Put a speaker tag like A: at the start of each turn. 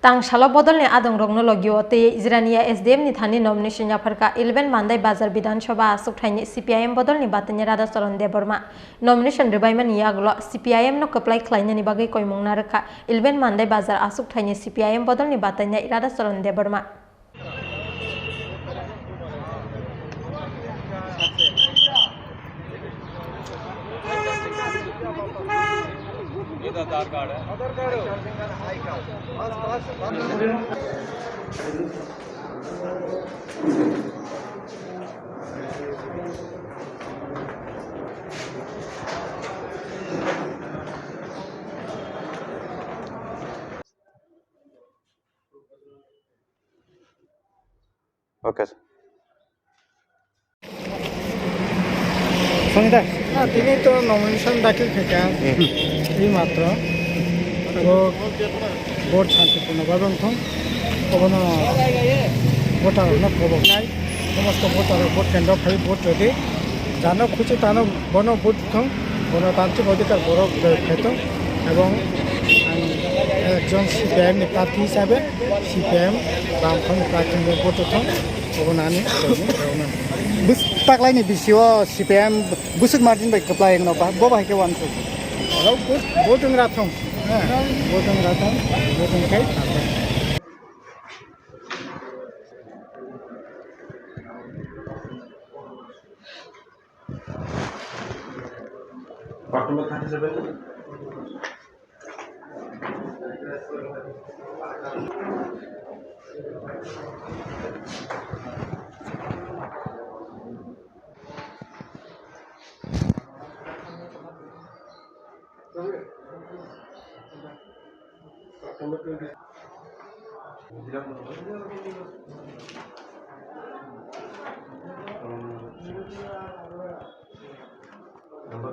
A: Tang Shalo Bodol ne Adong Rogno Logio te Izrania SDM ni thani nomination ya farka 11 Mandai Bazar Bidan Sabha Asuk Thaini CPIM Bodol ni batanya Rada Solon Deborma nomination rebaiman yaglo CPIM no keplai klainnya ni bagai koimong naraka 11 Mandai Bazar Asuk Thaini CPIM Bodol ni batanya Rada Solon Deborma
B: आधार card है okay sir
C: Sangeeta তিনি তো nomination দাখিল থেকে এই মাত্র vote শান্তিপূর্ণভাবে কোনো voter প্রবনাই সমস্ত ভোটার ভোট কেন্দ্র ফাই ভোট যদি জানো খুঁজে তানো বন ভোট গণতান্ত্রিক অধিকার বড় খেত এবং একজন সিপিআইএম প্রার্থী হিসাবে সিপিআইএম বামফ্রন্ট প্রার্থী ভোট আমি
D: Taklay ni BCO CPM busuk margin baik keplay ng apa? Bawa ke wan tu.
C: Kalau voting ratong, voting kay.
B: Part number 37. Number